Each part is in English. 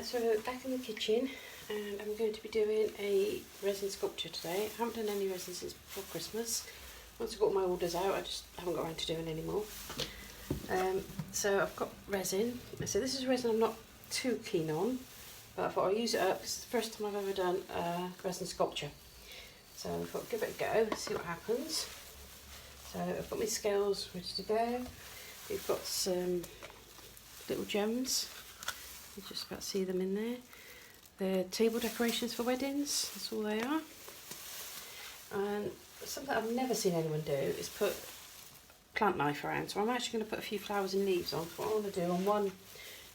So back in the kitchen, and I'm going to be doing a resin sculpture today. I haven't done any resin since before Christmas. Once I got all my orders out, I just haven't got around to doing any more. So I've got resin. So this is resin I'm not too keen on, but I thought I'll use it up. It's the first time I've ever done a resin sculpture. So I thought give it a go, see what happens. So I've got my scales ready to go. We've got some little gems. You just about see them in there. They're table decorations for weddings, that's all they are. And something I've never seen anyone do is put plant knife around. So I'm actually going to put a few flowers and leaves on. What I want to do on one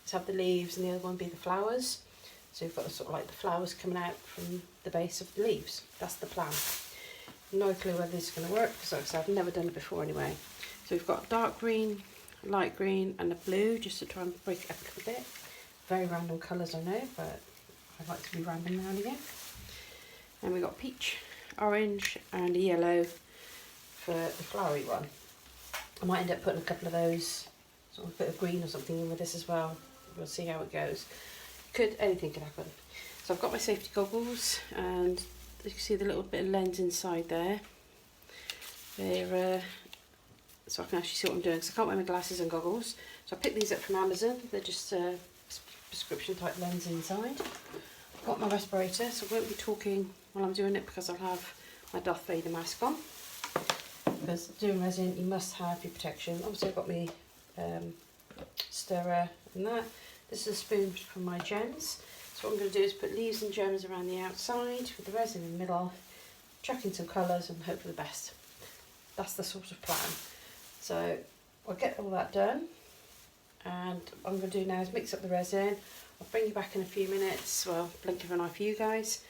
is have the leaves and the other one be the flowers. So you've got sort of like the flowers coming out from the base of the leaves. That's the plan. No clue whether this is going to work because like I said, I've never done it before anyway. So we've got dark green, light green and a blue just to try and break it up a little bit. Very random colours I know, but I like to be random now and again. And we've got peach, orange and a yellow for the flowery one. I might end up putting a couple of those, sort of a bit of green or something in with this as well. We'll see how it goes. Anything could happen. So I've got my safety goggles and you can see the little bit of lens inside there. They're so I can actually see what I'm doing because I can't wear my glasses and goggles. So I picked these up from Amazon. They're just prescription type lens inside. I've got my respirator, so I won't be talking while I'm doing it because I'll have my Darth Vader mask on. Because doing resin, you must have your protection. Obviously I've got my stirrer and that. This is a spoon from my gems. So what I'm going to do is put leaves and gems around the outside with the resin in the middle, chuck in some colours and hope for the best. That's the sort of plan. So I'll get all that done. And what I'm going to do now is mix up the resin. I'll bring you back in a few minutes, well, blink of an eye for you guys.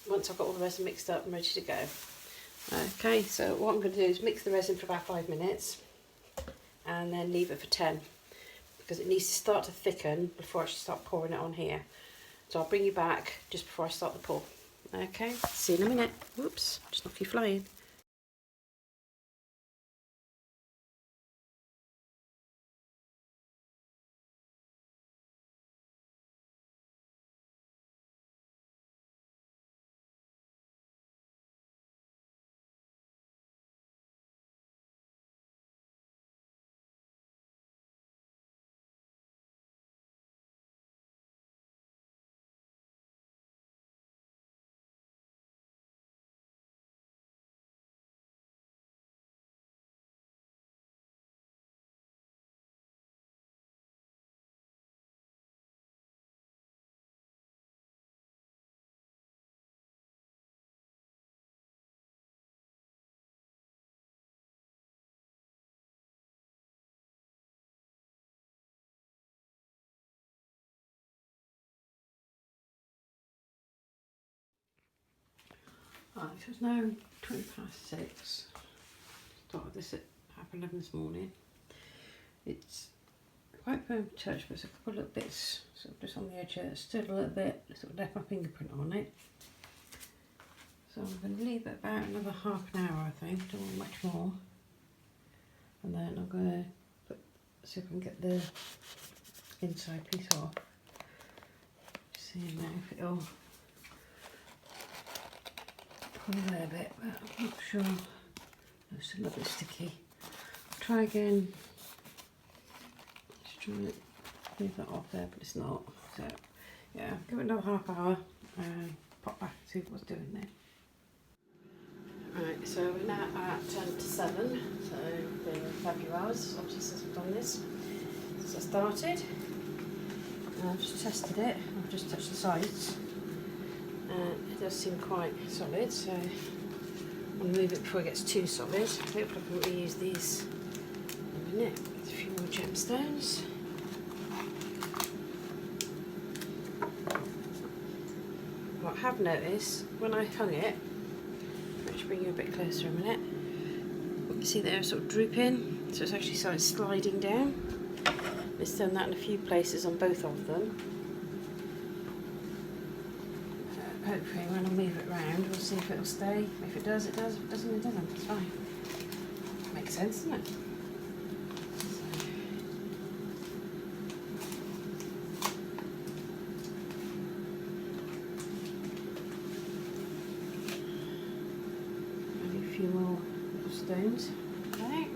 Once I've got all the resin mixed up, I'm ready to go. Okay, so what I'm going to do is mix the resin for about 5 minutes and then leave it for 10 because it needs to start to thicken before I actually start pouring it on here. So I'll bring you back just before I start the pour. Okay, see you in a minute. Whoops, just knock you flying. Right, so it's now 6:20. Started this at 11:30 this morning. It's quite firm touch, but there's a couple of little bits sort of just on the edge here. It's still a little bit, sort of left my fingerprint on it. So I'm going to leave it about another half an hour, I think. Don't want much more. And then I'm going to see if I can get the inside piece off. See now if it'll pull away a bit, but I'm not sure. It's a little bit sticky. I'll try again. Just try and leave that off there, but it's not. So yeah, give it another half hour and pop back and see what's doing there. Right, so we're now at 10 to 7, so it's been a few hours obviously since I've done this. So I started, and I've just tested it, I've just touched the sides, and it does seem quite solid, so I'll move it before it gets too solid. Hopefully I can reuse these in a minute. Get a few more gemstones. What I have noticed, when I hung it, let's bring you a bit closer a minute. You see there, sort of drooping, so it's actually started sliding down. It's done that in a few places on both of them. Hopefully when I move it round, we'll see if it'll stay. If it does, it does. If it doesn't, it doesn't. It's fine. Makes sense, doesn't it? few more little stones. Okay.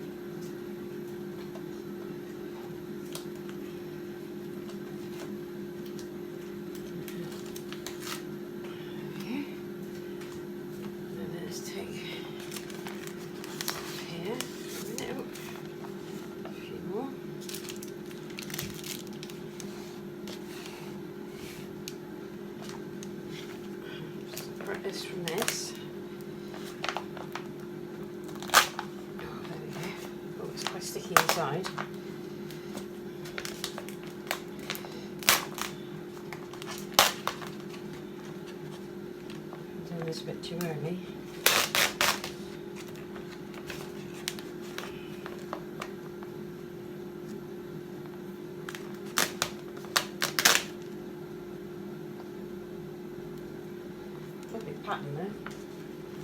This from this. Oh, there we go. Oh, it's quite sticky inside. I'm doing this a bit too early. Lovely pattern there.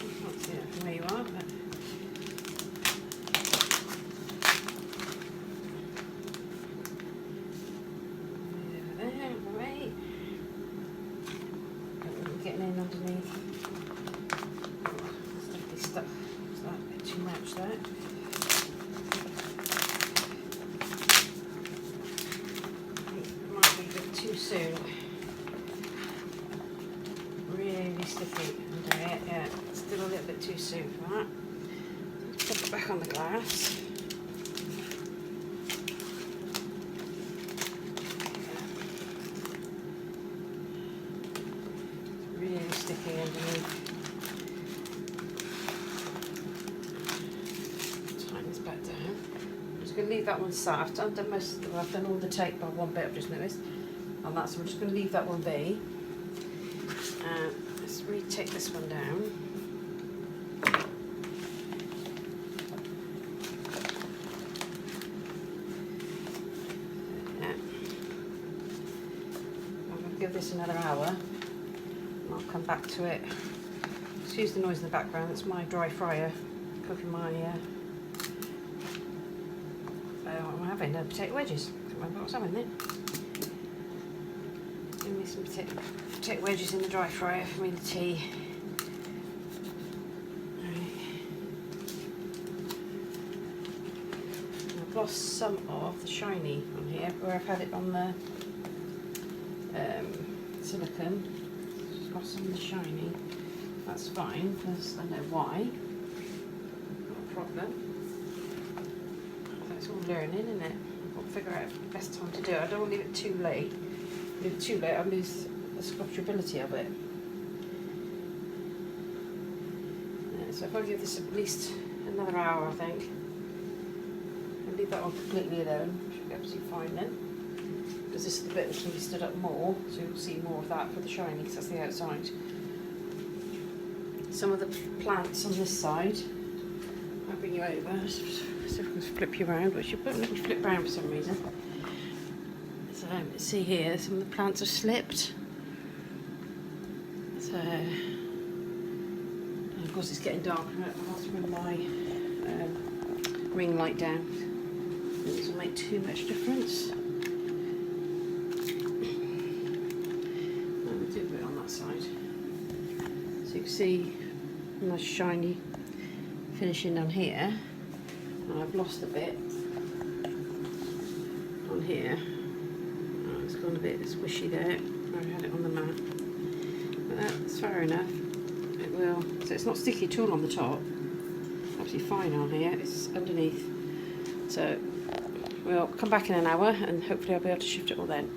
You can't see it from where you are, but over there, right. Getting in underneath. It's definitely stuck. Is that a bit too much there? It might be a bit too soon. Really sticky under it, yeah. Still a little bit too soon for that. Let's put it back on the glass. Really sticky underneath. Tighten this back down. I'm just going to leave that one sat. I've done I've done all the tape by one bit, I've just noticed. And that's, so I'm just going to leave that one be. Let's retake this one down. Yeah. I'm going to give this another hour and I'll come back to it. Excuse the noise in the background, it's my dry fryer cooking my what I'm having, potato wedges. I can't remember what I'm having then. Give me some potato wedges in the dry fryer for me the tea. Right. I've lost some of the shiny on here where I've had it on the silicone. Just lost some of the shiny. That's fine because I know why. Not a problem. It's all learning, isn't it? I've got to figure out the best time to do it. I don't want to leave it too late. Leave it too late, I'll lose the sculpturability of it. Yeah, so if I give this at least another hour, I think, and leave that one completely alone, should be absolutely fine then. Because this is the bit that can be stood up more, so you'll see more of that for the shiny, because that's the outside. Some of the plants on this side, I'll bring you over, so if I can flip you around, which you won't let me flip around for some reason. So see here, some of the plants have slipped. So, and of course it's getting dark, I'll have to bring my ring light down. It doesn't make too much difference. I'll do a bit on that side. So you can see a nice shiny finishing on here. And I've lost a bit on here. Oh, it's gone a bit squishy there. I had it on the mat. But that's fair enough. It will. So it's not sticky at all on the top. Absolutely fine on here. It's underneath. So we'll come back in an hour and hopefully I'll be able to shift it all then.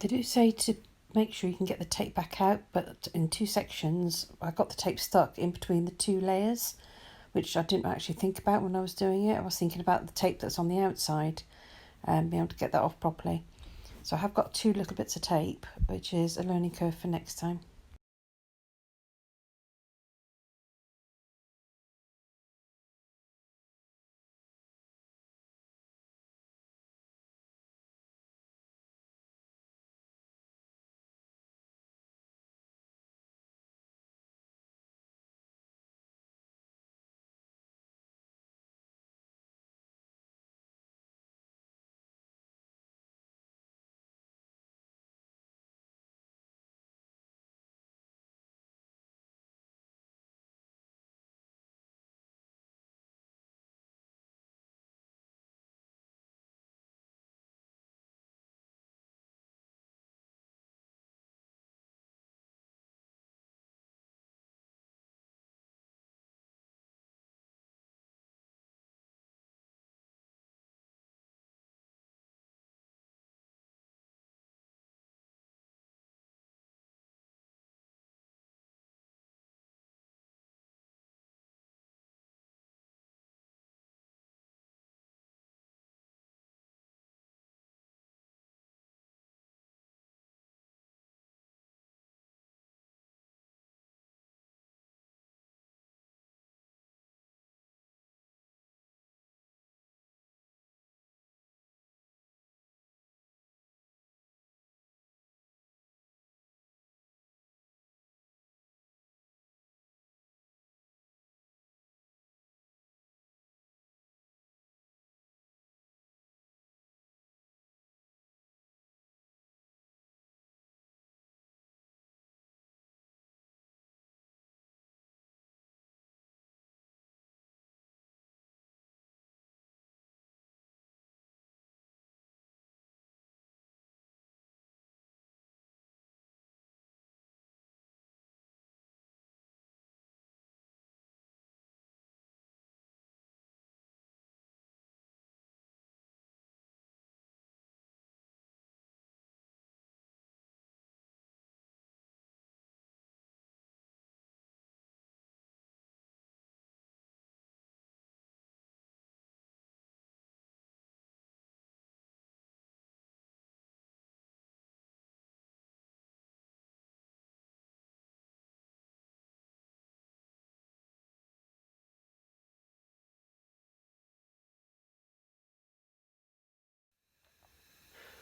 They do say to make sure you can get the tape back out, but in 2 sections I got the tape stuck in between the 2 layers, which I didn't actually think about when I was doing it. I was thinking about the tape that's on the outside and being able to get that off properly. So I have got 2 little bits of tape, which is a learning curve for next time.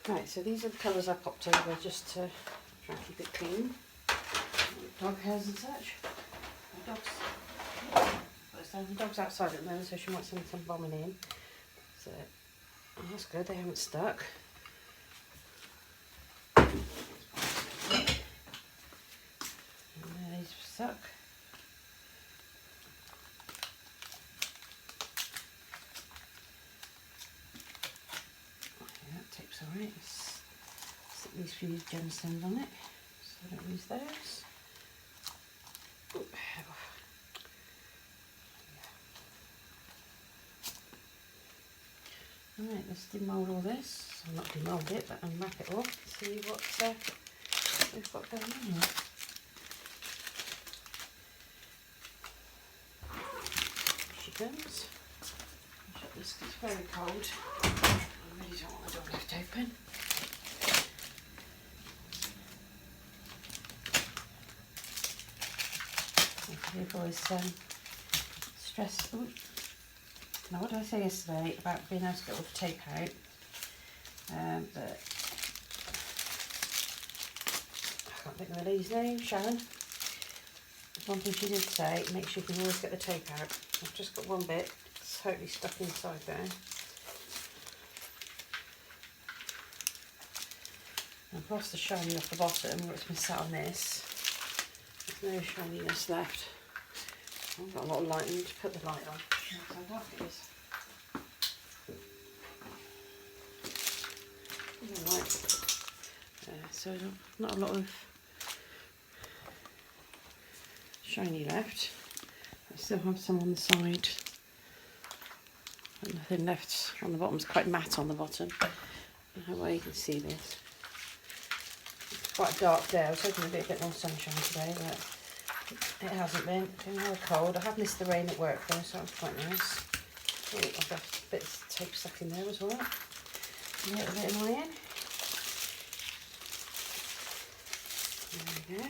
Right, so these are the colours I popped over just to try and keep it clean. Dog hairs and such. My dog's outside at the moment, so she might send some bombing in. So oh, that's good, they haven't stuck. And there these stuck. Yeah, that tape's alright. Stick these few gemstones on it so I don't lose those. Ooh. Alright, let's demould all this. Well, not demould it, but unwrap it all. See what we've got going on here. Here she comes. Shut this because it's very cold. I really don't want the door left open. You've always stressed. Ooh. Now, what did I say yesterday about being able to get all the tape out? But I can't think of the lady's name, Sharon. One thing she did say, make sure you can always get the tape out. I've just got one bit totally stuck inside there. And I've lost the shiny off the bottom where it's been sat on this. There's no shininess left. I've got a lot of light. I need to put the light on. That's how dark it is. Light. So not a lot of shiny left. I still have some on the side. And nothing left on the bottom. It's quite matte on the bottom. I don't know where you can see this. quite a dark day. I was hoping there'd be a bit more sunshine today, but it hasn't been. It's been rather cold. I have missed the rain at work though, so that was quite nice. Oh, I've got a bit of tape stuck in there as well. A little bit annoying. There we go.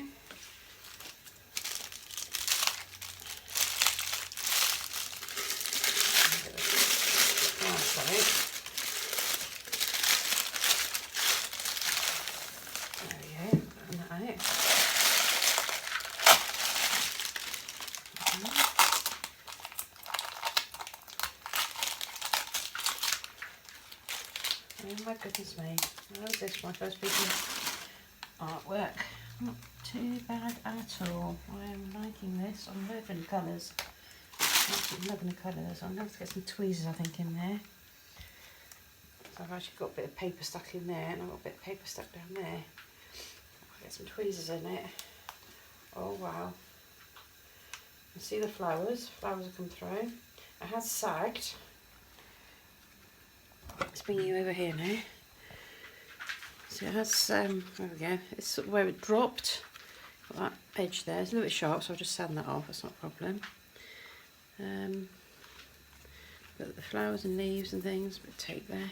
There we go, and that out. Oh my goodness me, how is this my first piece of artwork? Not too bad at all. I am liking this. I'm loving the colours. Absolutely loving the colours. I'm going to get some tweezers I think in there. So I've actually got a bit of paper stuck in there, and I've got a bit of paper stuck down there. I'll get some tweezers in it. Oh wow. You see the flowers? Flowers have come through. It has sagged. Let's bring you over here now. So it has, there we go, it's sort of where it dropped. Got that edge there, it's a little bit sharp, so I'll just sand that off, that's not a problem. Got the flowers and leaves and things, a bit of tape there.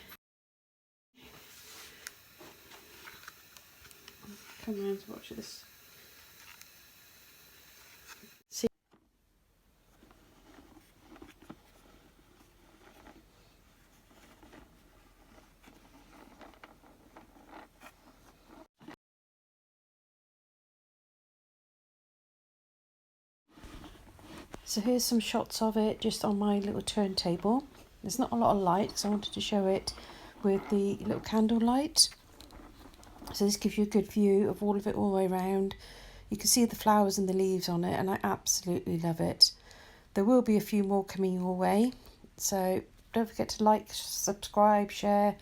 Come around to watch this. See. So here's some shots of it just on my little turntable. There's not a lot of light because I wanted to show it with the little candle light. So this gives you a good view of all of it all the way around. You can see the flowers and the leaves on it, and I absolutely love it. There will be a few more coming your way, so don't forget to like, subscribe, share,